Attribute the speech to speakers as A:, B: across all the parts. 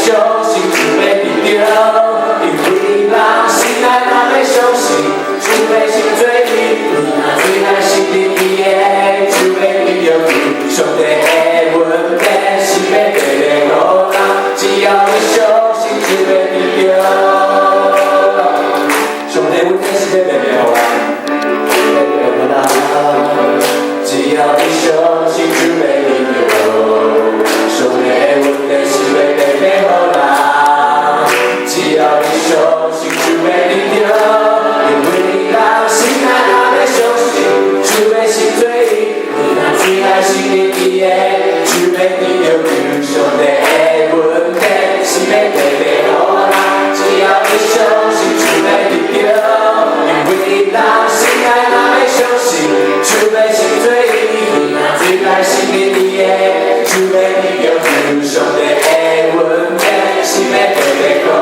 A: 相信，就要得到，因为人心内若要相信，就要先做你，你若最爱信任伊的，就要得到你。上帝的稳定是要带来予人，只要你相信，就要得到。上帝稳定是要带来予人，只要你相信，就要得到。上帝的稳定是要带来予人，只要你相信，就要得到。因为人心内若要相信，就要先做伊。你若最爱信任伊的，就要得到你。上帝的稳定是要带来予人，只要你相信，就要得到。因为人心内若要相信，就要先做伊。你若最爱信任伊的，就要得到你。上帝的稳定是要带来予人，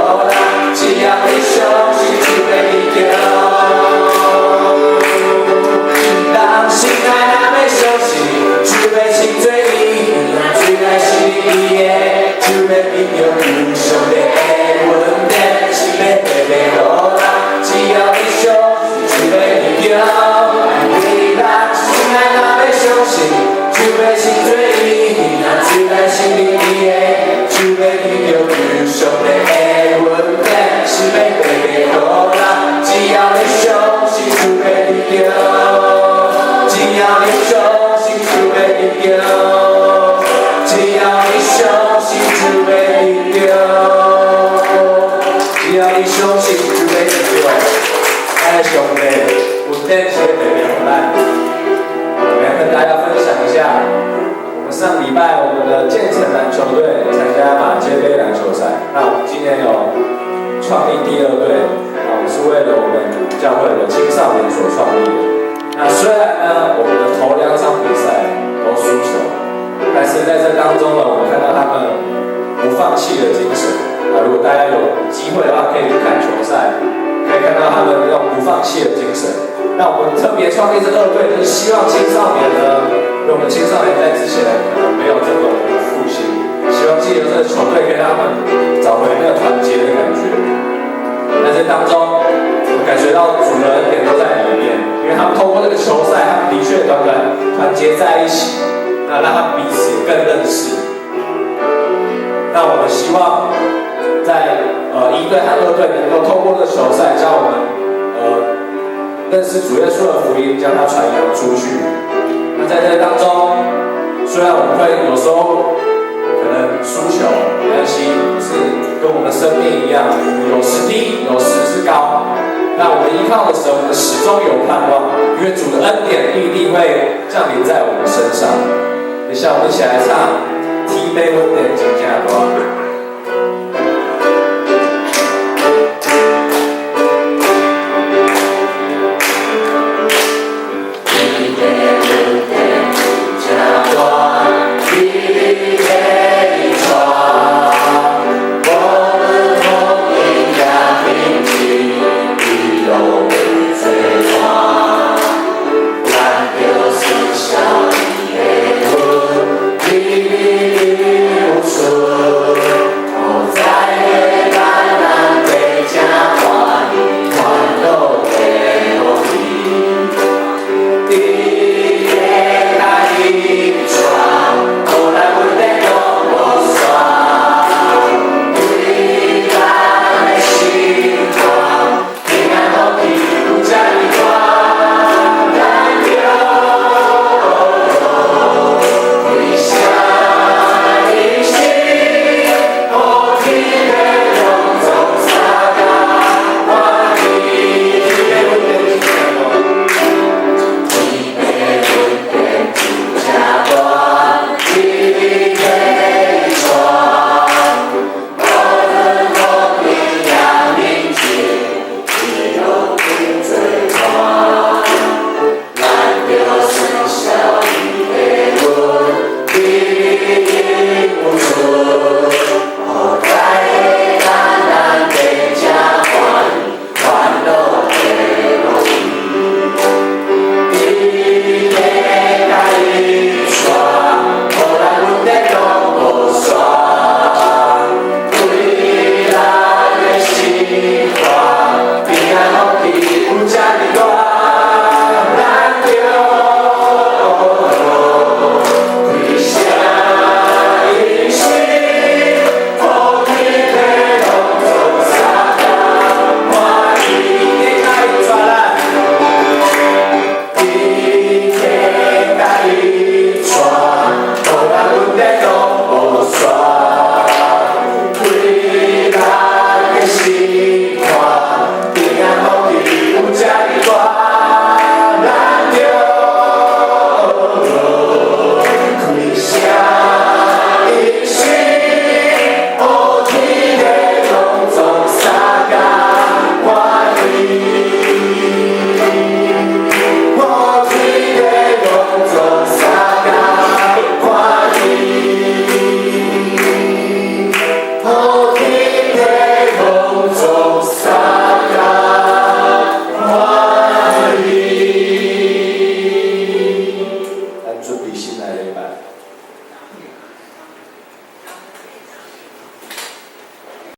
A: 只要你相信，就要得到。人心内若要相信，就要先做伊。你若最爱信任伊的，就要得到你。上帝的稳定是要带来予人，只要你相信，就要得到。因为人心内若要相信，就要先做伊。你若最爱信任伊的，就要得到你。上帝的稳定是要带来予人，只要你相信，就要得到。只要你相信，就要得到。只要你相信，就要得到。只要你相信，就要得到。爱上帝，稳定是要带来予咱。我要跟大家分享一下，我们上礼拜我们的建成篮球队参加马街杯篮球赛。那我们今年有创立第二队，我是为了我们教会的青少年所创立的。那虽然呢，我们的头2场比赛都输球，但是在这当中呢，我们看到他们不放弃的精神。如果大家有机会的话，可以去看球赛，可以看到他们那种不放弃的精神。那我们特别创立这2队，就是希望青少年呢，因为我们青少年在之前可能没有这种复兴，希望借由这个球队给他们找回那个团结的感觉。在这当中，我感觉到主的恩典都在里面，因为他们透过这个球赛，他们的确团结在一起，那让他们彼此更认识。那我们希望在1队和2队能够透过这个球赛，将我们认识主耶稣的福音，将它传扬出去。那在这当中，虽然我们会有时候可能输球，没关系，是跟我们的生命一样，有时低，有时是高。那我们依靠的时候，我们始终有盼望，因为主的恩典必定会降临在我们身上。等一下，我们一起来唱《提杯温点》。